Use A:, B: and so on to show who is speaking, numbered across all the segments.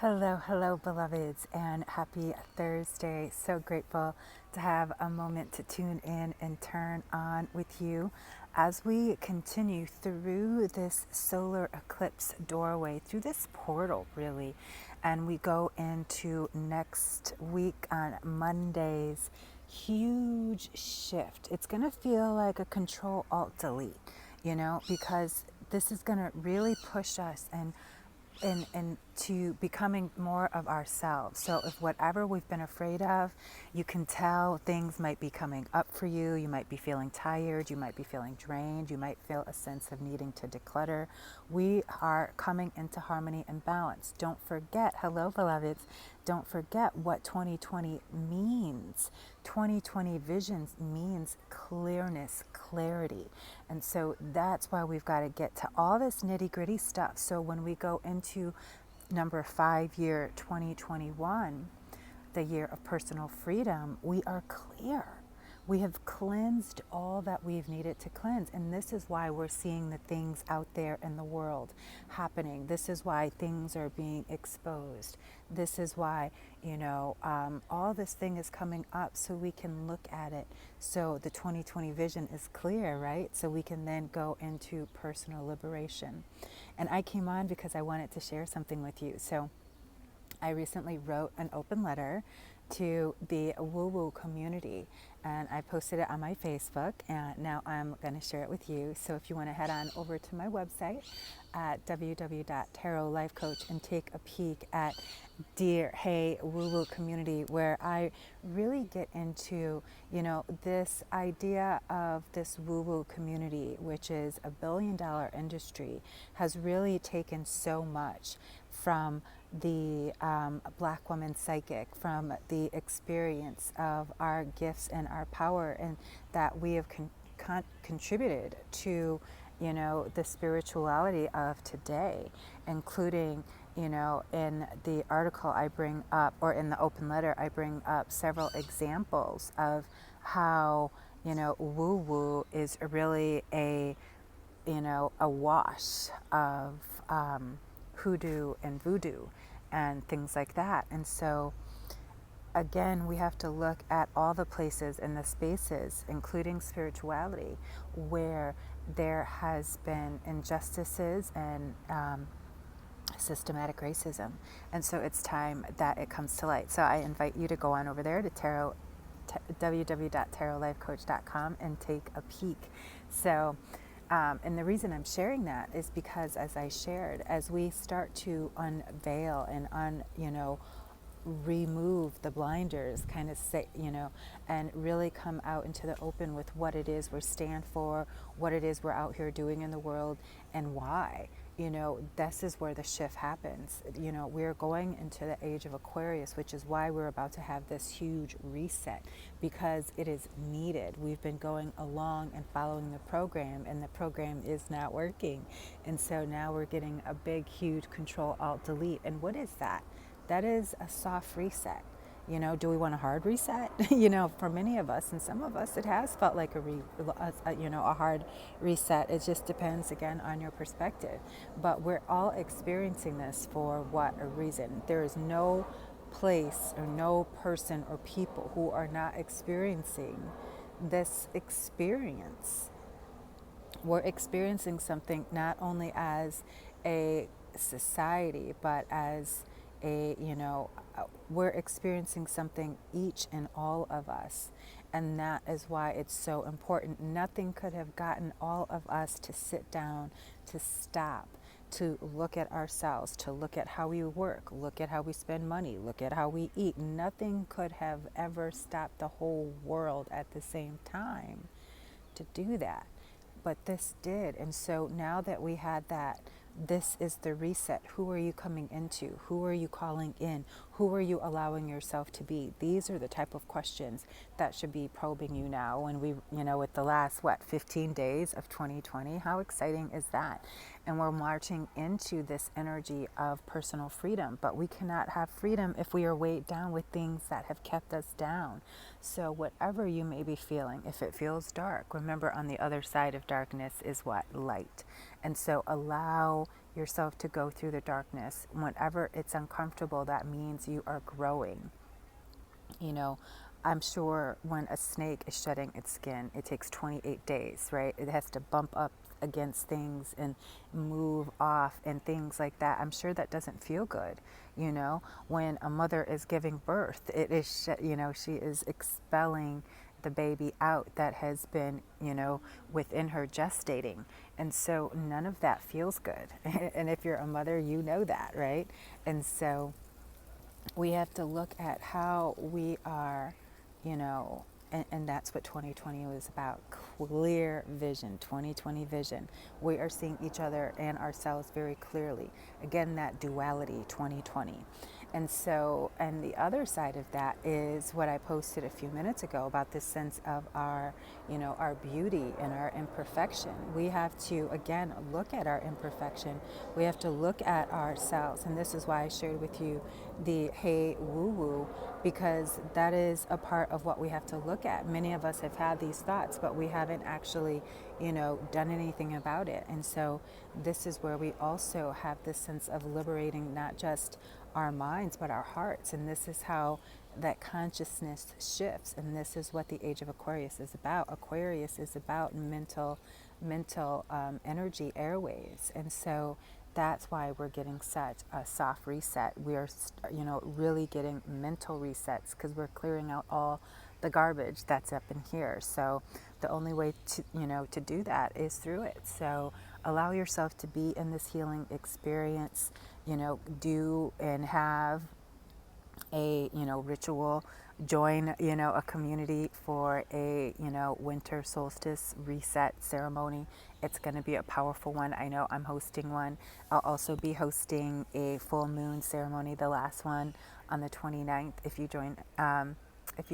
A: Hello, hello, beloveds, and happy Thursday. So grateful to have a moment to tune in and turn on with you as we continue through this solar eclipse doorway, through this portal, really. And we go into next week on Monday's huge shift. It's going to feel like a control alt delete, because this is going to really push us and to becoming more of ourselves. So if whatever we've been afraid of, you can tell things might be coming up for you. You might be feeling tired. You might be feeling drained. You might feel a sense of needing to declutter. We are coming into harmony and balance. Don't forget, hello, beloveds, don't forget what 2020 means. 2020 visions means clearness, clarity. And so that's why we've got to get to all this nitty gritty stuff. So when we go into number 5 year 2021, the year of personal freedom, we are clear. We have cleansed all that we've needed to cleanse. And this is why we're seeing the things out there in the world happening. This is why things are being exposed. This is why, all this thing is coming up so we can look at it. So the 2020 vision is clear, right? So we can then go into personal liberation. And I came on because I wanted to share something with you. So I recently wrote an open letter to the woo-woo community, and I posted it on my Facebook, and now I'm going to share it with you. So if you want to head on over to my website at www.tarotlifecoach and take a peek at Dear Hey Woo-Woo Community, where I really get into, this idea of this woo-woo community, which is a billion-dollar industry, has really taken so much from the Black woman psychic, from the experience of our gifts and our power, and that we have contributed to, the spirituality of today, including, in the article I bring up, or in the open letter, I bring up several examples of how, woo-woo is really a wash of hoodoo and voodoo and things like that. And so again, we have to look at all the places and the spaces, including spirituality, where there has been injustices and systematic racism. And so it's time that it comes to light. So I invite you to go on over there to www.tarotlifecoach.com and take a peek. So and the reason I'm sharing that is because, as I shared, as we start to unveil and remove the blinders, kind of say, and really come out into the open with what it is we stand for, what it is we're out here doing in the world, and why. This is where the shift happens. We're going into the age of Aquarius, which is why we're about to have this huge reset, because it is needed. We've been going along and following the program, and the program is not working. And so now we're getting a big, huge Control Alt Delete. And what is that? That is a soft reset. Do we want a hard reset? For many of us and some of us, it has felt like a hard reset. It just depends, again, on your perspective. But we're all experiencing this for what a reason. There is no place or no person or people who are not experiencing this experience. We're experiencing something not only as a society, but as we're experiencing something, each and all of us. And that is why it's so important. Nothing could have gotten all of us to sit down, to stop, to look at ourselves, to look at how we work, look at how we spend money, look at how we eat. Nothing could have ever stopped the whole world at the same time to do that. But this did. And so now that we had that, this is the reset. Who are you coming into? Who are you calling in? Who are you allowing yourself to be? These are the type of questions that should be probing you now when we, with the last, 15 days of 2020. How exciting is that? and we're marching into this energy of personal freedom. But we cannot have freedom if we are weighed down with things that have kept us down. So whatever you may be feeling, if it feels dark, remember on the other side of darkness is what? Light. And so allow yourself to go through the darkness. Whenever it's uncomfortable, that means you are growing. You know, I'm sure when a snake is shedding its skin, it takes 28 days, right? It has to bump up against things and move off and things like that. I'm sure that doesn't feel good. You know, when a mother is giving birth, it is, she is expelling the baby out that has been, within her gestating. And so none of that feels good. And if you're a mother, you know that, right? And so we have to look at how we are, and that's what 2020 was about. Clear vision, 2020 vision. We are seeing each other and ourselves very clearly. Again, that duality, 2020. And so, and the other side of that is what I posted a few minutes ago about this sense of our, our beauty and our imperfection. We have to, again, look at our imperfection. We have to look at ourselves. And this is why I shared with you the hey woo woo, because that is a part of what we have to look at. Many of us have had these thoughts, but we haven't actually, done anything about it. And so this is where we also have this sense of liberating not just our minds, but our hearts. And this is how that consciousness shifts. And this is what the age of Aquarius is about. Aquarius is about mental energy airwaves. And so that's why we're getting such a soft reset. We are, really getting mental resets because we're clearing out all the garbage that's up in here. So the only way to, to do that is through it. So allow yourself to be in this healing experience, do and have a, ritual, join, a community for a, winter solstice reset ceremony. It's going to be a powerful one. I know I'm hosting one. I'll also be hosting a full moon ceremony, the last one on the 29th. If you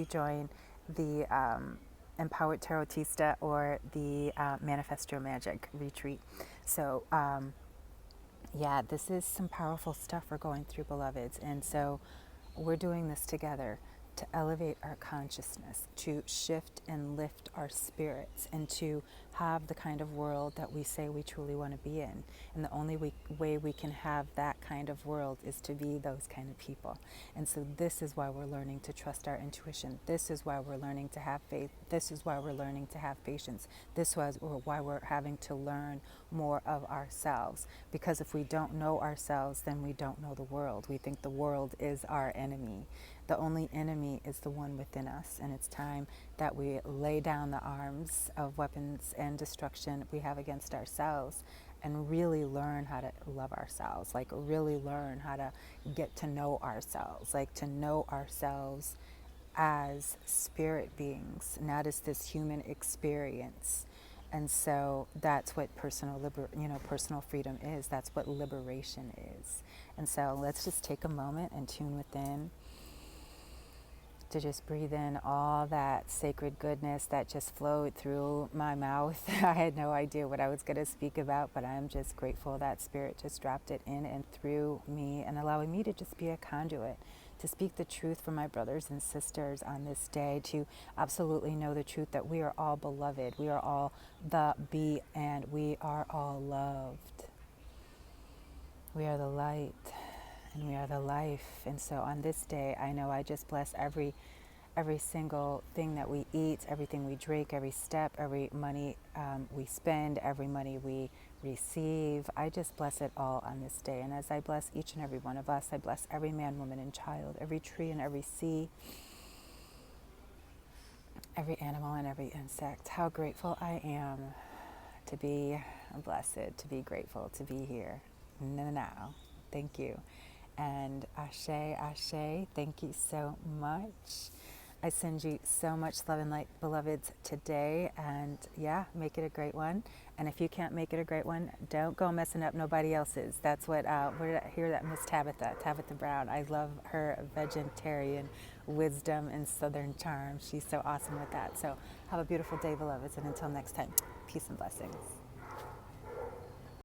A: join the Empowered Tarotista or the Manifest Your Magic retreat. So, yeah, this is some powerful stuff we're going through, beloveds. And so we're doing this together to elevate our consciousness, to shift and lift our spirits, and to have the kind of world that we say we truly want to be in. And the only way we can have that kind of world is to be those kind of people. And so this is why we're learning to trust our intuition. This is why we're learning to have faith. This is why we're learning to have patience. This is why we're having to learn more of ourselves. Because if we don't know ourselves, then we don't know the world. We think the world is our enemy. The only enemy is the one within us, and it's time that we lay down the arms of weapons and destruction we have against ourselves and really learn how to love ourselves, like really learn how to get to know ourselves, like to know ourselves as spirit beings, not as this human experience. And so that's what personal freedom is. That's what liberation is. And so let's just take a moment and tune within, to just breathe in all that sacred goodness that just flowed through my mouth. I had no idea what I was going to speak about, but I'm just grateful that Spirit just dropped it in and through me and allowing me to just be a conduit, to speak the truth for my brothers and sisters on this day, to absolutely know the truth that we are all beloved, we are all the be, and we are all loved. We are the light. And we are the life. And so on this day, I know I just bless every single thing that we eat, everything we drink, every step, every money we spend, every money we receive. I just bless it all on this day. And as I bless each and every one of us, I bless every man, woman, and child, every tree and every sea, every animal and every insect. How grateful I am to be blessed, to be grateful, to be here now. Thank you. And ashe, ashe, thank you so much. I send you so much love and light, beloveds, today. And yeah, make it a great one. And if you can't make it a great one, don't go messing up nobody else's. That's what, where did I hear that? Miss Tabitha Brown. I love her vegetarian wisdom and Southern charm. She's so awesome with that. So have a beautiful day, beloveds. And until next time, peace and blessings.